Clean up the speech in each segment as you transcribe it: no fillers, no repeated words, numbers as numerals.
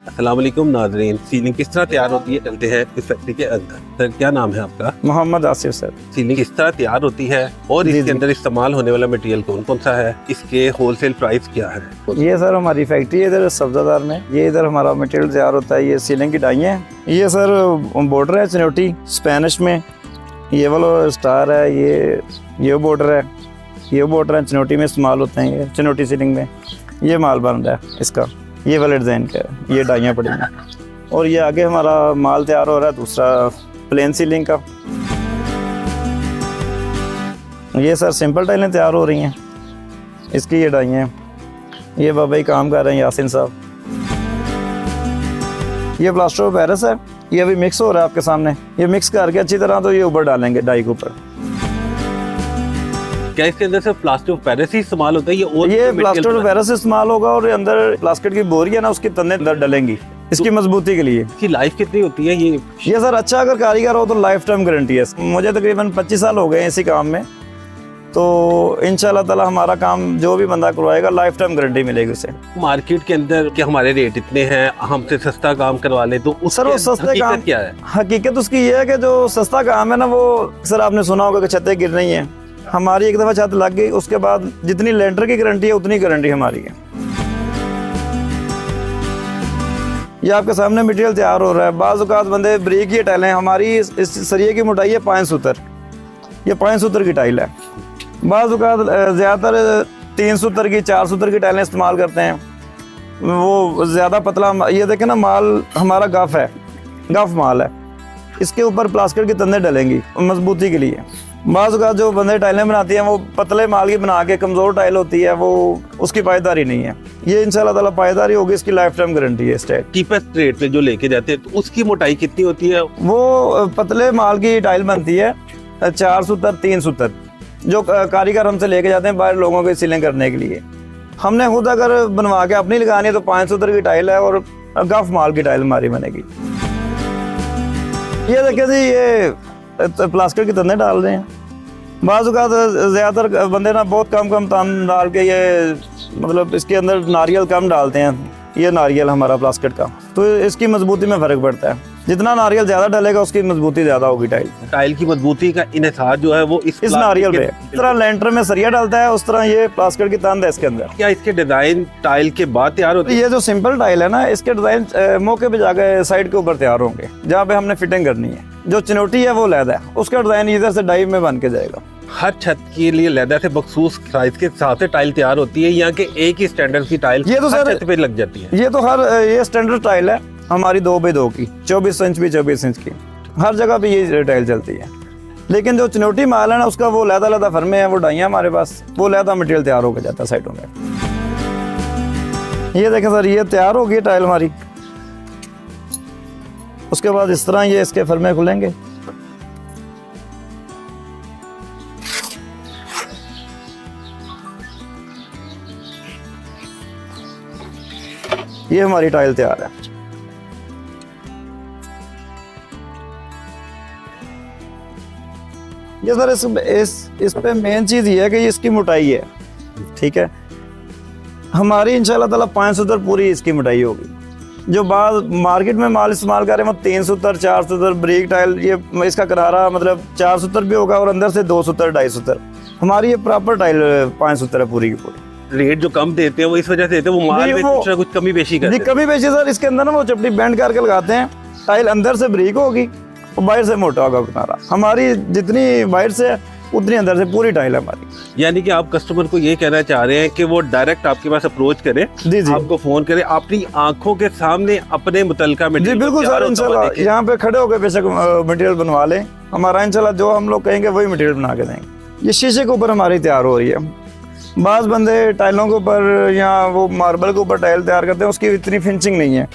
अस्सलाम वालेकुम नाज़रीन। सीलिंग किस तरह तैयार होती है चलते हैं इस फैक्ट्री के अंदर। सर क्या नाम है आपका? मोहम्मद आसिफ सर। सीलिंग किस तरह तैयार होती है और इसके अंदर इस्तेमाल होने वाला मटेरियल कौन कौन सा है, इसके होलसेल प्राइस क्या है? ये सर हमारी फैक्ट्री है इधर सब्जादार में। ये इधर हमारा मटेरियल तैयार होता है। ये सीलिंग की डाई है। ये सर बॉर्डर है चिनोटी स्पेनिश में। ये वाला स्टार है। ये बॉर्डर है। ये बॉर्डर है चिनोटी में इस्तेमाल होते हैं। ये चिनोटी सीलिंग में ये माल बन रहा है इसका। ये वाले डिज़ाइन का है। ये डाइयाँ पड़ी हैं और ये आगे हमारा माल तैयार हो रहा है दूसरा प्लेन सीलिंग का। ये सर सिंपल टाइलें तैयार हो रही हैं इसकी। ये डाइयाँ ये बाबा ही काम कर रहे हैं यासिन साहब। ये प्लास्टर ऑफ पेरिस है। ये अभी मिक्स हो रहा है आपके सामने। ये मिक्स करके अच्छी तरह तो ये ऊपर डालेंगे डाई के ऊपर। क्या इसके अंदर सिर्फ प्लास्टर ऑफ पेरिस ही इस्तेमाल होता है? ये प्लास्टर ऑफ पेरिस इस्तेमाल होगा और अंदर प्लास्टिक की बोरी है ना उसकी तने अंदर डलेंगी इसकी मजबूती के लिए। इसकी लाइफ कितनी होती है? ये सर अच्छा अगर कारीगर हो तो लाइफ टाइम गारंटी है। मुझे तकरीबन 25 साल हो गए इसी काम में, तो इंशाल्लाह ताला हमारा काम जो भी बंदा करवाएगा लाइफ टाइम गारंटी मिलेगी उसे। मार्केट के अंदर क्या हमारे रेट इतने हैं, हमसे सस्ता काम करवा ले तो सर वो सस्ते काम क्या है? हकीकत उसकी ये है कि जो सस्ता काम है ना वो सर आपने सुना होगा कि छतें गिर रही हैं। हमारी एक दफ़ा छत लग गई उसके बाद जितनी लेंटर की गारंटी है उतनी गारंटी हमारी है। ये आपके सामने मटेरियल तैयार हो रहा है। बाज़ औक़ात बंदे ब्रिक की टाइलें हमारी इस सरिये की मोटाई है 5 सूत्र। ये 5 सूत्र की टाइल है। बाज़ औक़ात ज़्यादातर 3 सूत्र की 4 सूत्र की टाइलें इस्तेमाल करते हैं। वो ज़्यादा पतला। ये देखें ना माल हमारा गफ़ है, गफ़ माल है। इसके ऊपर प्लास्टिक की तंदे डलेंगी मजबूती के लिए। बाज़ औक़ात जो बंदे टाइलें बनाती हैं वो पतले माल की बना के कमज़ोर टाइल होती है, वो उसकी पायदारी नहीं है। ये इंशाल्लाह ताला पायदारी होगी। इसकी लाइफ टाइम गारंटी है। स्टेट चीपेस्ट रेट पे जो लेके जाते हैं तो उसकी मोटाई कितनी होती है? वो पतले माल की टाइल बनती है 4 सूत्र 3 सूत्र जो कारीगर हमसे लेके जाते हैं बाहर लोगों के सीलिंग करने के लिए। हमने खुद अगर बनवा के अपनी लगानी है तो 5 सूत्र की टाइल है और गफ माल की टाइल हमारी बनेगी। ये देखिए जी ये प्लास्टिक की तंदे डाल रहे हैं। बाज़ औक़ात ज़्यादातर बंदे ना बहुत कम तान डाल के ये मतलब इसके अंदर नारियल कम डालते हैं। ये नारियल हमारा प्लास्टिक का तो इसकी मजबूती में फ़र्क पड़ता है। जितना नारियल ज़्यादा डलेगा उसकी मजबूती ज़्यादा होगी। टाइल की मजबूती का इन्हिसार जो है वो इस नारियल पे इस तरह लेंटर में सरिया डालता है उस तरह ये प्लास्टिक की तंद है इसके अंदर। क्या इसके डिज़ाइन टाइल के बाद तैयार होती है? ये जो सिंपल टाइल है ना इसके डिज़ाइन मौके पे जाकर साइड के ऊपर तैयार होंगे जहाँ पे हमने फिटिंग करनी है। जो चिनोटी है वो लैदा है उसका डिज़ाइन इधर से डाई में बन के जाएगा। हर छत के लिए लैदा से बखसूस साइज के हिसाब से टाइल तैयार होती है। यहाँ के एक ही स्टैंडर्ड की टाइल ये तो सर छत पे लग जाती है। ये तो ये स्टैंडर्ड टाइल है हमारी 2x2 की 24 इंच भी 24 इंच की हर जगह पे ये टाइल चलती है। लेकिन जो चिनोटी माल है ना उसका वो लैदा फर्मे है। वो डाइयाँ हमारे पास वो लैदा मटेरियल तैयार होकर जाता है साइडों में। ये देखें सर ये तैयार होगी टाइल हमारी। उसके बाद इस तरह ये इसके फर्मे खुलेंगे। ये हमारी टाइल तैयार है। ये सर इस पे मेन चीज़ ये है कि इसकी मोटाई है। ठीक है हमारी इंशाल्लाह ताला 5 सूत्र पूरी इसकी मोटाई होगी। जो बाद मार्केट में माल इस्तेमाल कर रहे हैं वो 3 सूत्र 4 सूत्र ब्रिक टाइल। ये इसका करारा मतलब 4 सूत्र भी होगा और अंदर से 2 सूत्र 2.5 सूत्र। हमारी ये प्रॉपर टाइल 5 सूत्र है पूरी की पूरी। रेट जो कम देते हैं वो इस वजह से देते हैं वो माल में कुछ कमी बेशी करते हैं। कमी बेशी सर इसके अंदर ना वो चपटी बैंड करके लगाते हैं। टाइल अंदर से ब्रिक होगी और बाहर से मोटा होगा किनारा। हमारी जितनी बाहर से उतनी अंदर से पूरी टाइल है हमारी। यानी कि आप कस्टमर को ये कहना चाह रहे हैं कि वो डायरेक्ट आपके पास अप्रोच करें, जी आपको फोन करें, अपनी आंखों के सामने अपने मुतलका जी बिल्कुल सर इंशाल्लाह यहाँ पे खड़े होकर बेशक मटेरियल बनवा लें। हमारा इंशाल्लाह जो हम लोग कहेंगे वही मटेरियल बना के देंगे। ये शीशे के ऊपर हमारी तैयार हो रही है। बाज़ बंदे टाइलों के ऊपर या वो मार्बल के ऊपर टाइल तैयार करते हैं उसकी इतनी फिनिशिंग नहीं है।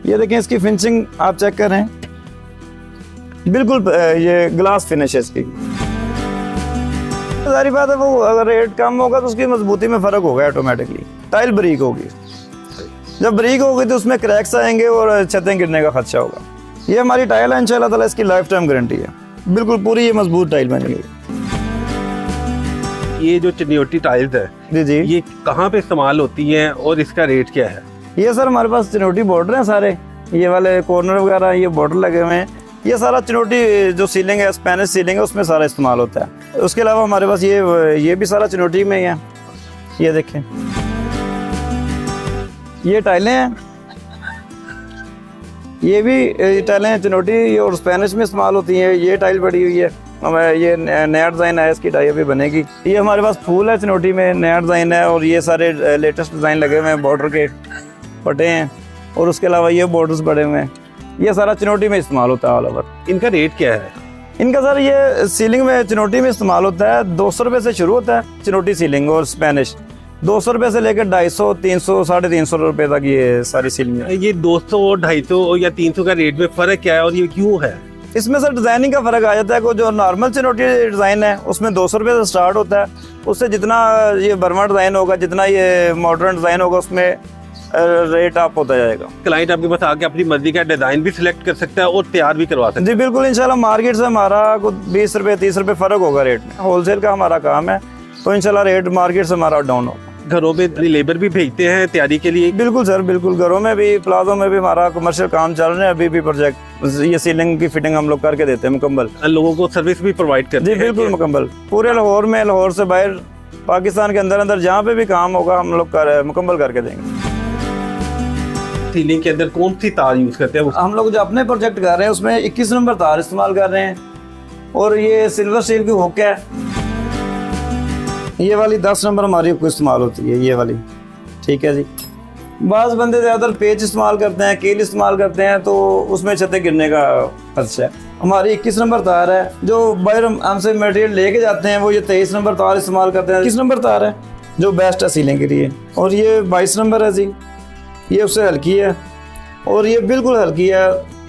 ये देखें इसकी फिनिशिंग आप चेक करें बिल्कुल ये ग्लास फिनिश है इसकी। सारी बात है वो अगर रेट कम होगा तो उसकी मजबूती में फ़र्क होगा ऑटोमेटिकली। टाइल ब्रिक होगी। जब ब्रिक होगी तो उसमें क्रैक्स आएंगे और छतें गिरने का खदशा होगा। ये हमारी टाइल है इंशाल्लाह ताला इसकी लाइफ टाइम गारंटी है। बिल्कुल पूरी ये मजबूत टाइल बनेगी। ये जो चिनियोटी टाइल्स है जी ये कहाँ पे इस्तेमाल होती है और इसका रेट क्या है? ये सर हमारे पास चिनोटी बॉर्डर हैं सारे, ये वाले कॉर्नर वगैरह ये बॉर्डर लगे हुए हैं। ये सारा चिनोटी जो सीलिंग है, स्पेनिश सीलिंग है, उसमें सारा इस्तेमाल होता है। उसके अलावा हमारे पास ये भी सारा चिनोटी में ही है। ये देखें, ये टाइलें हैं, ये भी टाइलें चिनोटी और स्पेनिश में इस्तेमाल होती हैं। ये टाइल पड़ी हुई है, ये नया डिज़ाइन है, इसकी टाई अभी बनेगी। ये हमारे पास फूल है चिनोटी में, नया डिज़ाइन है, और ये सारे लेटेस्ट डिज़ाइन लगे हुए हैं, बॉर्डर के पटे हैं, और उसके अलावा ये बॉर्डर्स पड़े हुए हैं। ये सारा चिनोटी में इस्तेमाल होता है ऑल ओवर। इनका रेट क्या है? इनका सर ये सीलिंग में चिनोटी में इस्तेमाल होता है, 200 रुपये से शुरू होता है चिनोटी सीलिंग, और स्पेनिश 200 रुपये से लेकर 250, 300, 350 रुपये तक ये सारी सीलिंग है। ये 200, 250 या 300 का रेट में फ़र्क क्या है और ये क्यों है? इसमें सर डिज़ाइनिंग का फ़र्क आ जाता है। को जो नॉर्मल चिनोटी डिज़ाइन है उसमें 200 रुपये से स्टार्ट होता है, उससे जितना ये बर्मा डिज़ाइन होगा, जितना ये मॉडर्न डिज़ाइन होगा, उसमें रेट अप होता जाएगा। क्लाइंट आपके पास आके अपनी मर्जी का डिज़ाइन भी सिलेक्ट कर सकता है और तैयार भी करवा सकता है? जी बिल्कुल, इंशाल्लाह मार्केट से हमारा कुछ 20 रुपये 30 रुपये फ़र्क होगा रेट में। होलसेल का हमारा काम है, तो इंशाल्लाह रेट मार्केट से हमारा डाउन होगा। घरों में लेबर भी भेजते हैं तैयारी के लिए? बिल्कुल सर, बिल्कुल। घरों में भी, प्लाजो में भी हमारा कमर्शियल काम चल रहा है। अभी भी प्रोजेक्ट ये सीलिंग की फिटिंग हम लोग करके देते हैं मुकम्मल। लोगों को सर्विस भी प्रोवाइड करते जी हैं? बिल्कुल मुकम्मल, पूरे लाहौर में, लाहौर से बाहर, पाकिस्तान के अंदर जहाँ पे भी काम होगा हम लोग मुकम्मल करके देंगे। सीलिंग के अंदर कौन सी तार यूज करते हैं? हम लोग जो अपने प्रोजेक्ट कर रहे हैं उसमें 21 नंबर तार इस्तेमाल कर रहे हैं, और ये सिल्वर स्टील की हुक है। ये वाली 10 नंबर हमारी हुक इस्तेमाल होती है, ये वाली, ठीक है जी। बाज़ बंदे ज़्यादातर पेच इस्तेमाल करते हैं, कील इस्तेमाल करते हैं, तो उसमें छतें गिरने का खदशा है। हमारी 21 नंबर तार है। जो बाहर हमसे मटेरियल लेके जाते हैं वो ये 23 नंबर तार इस्तेमाल करते हैं। 21 नंबर तार है जो बेस्ट है सीलिंग के लिए, और ये 22 नंबर है जी, ये उससे हल्की है, और ये बिल्कुल हल्की है।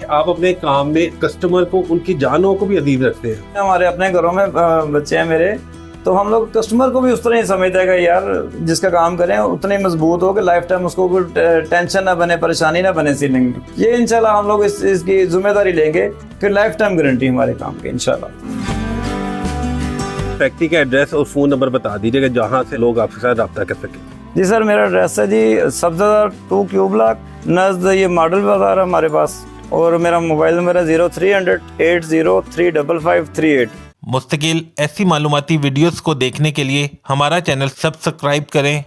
आप अपने काम में कस्टमर को, उनकी जानों को भी अजीज रखते हैं। हमारे अपने घरों में बच्चे हैं मेरे, तो हम लोग कस्टमर को भी उस तरह ही समझते हैं कि यार जिसका काम करें उतने मजबूत हो कि लाइफ टाइम उसको कोई टेंशन ना बने, परेशानी ना बने सीलिंग में। ये इंशाल्लाह हम लोग इसकी जिम्मेदारी लेंगे, फिर लाइफ टाइम गारंटी हमारे काम की इंशाल्लाह। फैक्ट्री का एड्रेस और फ़ोन नंबर बता दीजिएगा जहाँ से लोग आपके साथ रब्ता कर सकें। जी सर, मेरा एड्रेस है जी सब्ज़ादार 2 क्यू ब्लॉक, नज़द ये मॉडल बाज़ार है हमारे पास, और मेरा मोबाइल नंबर है 0300 80355538। मुस्तकिल ऐसी मालूमाती वीडियोस को देखने के लिए हमारा चैनल सब्सक्राइब करें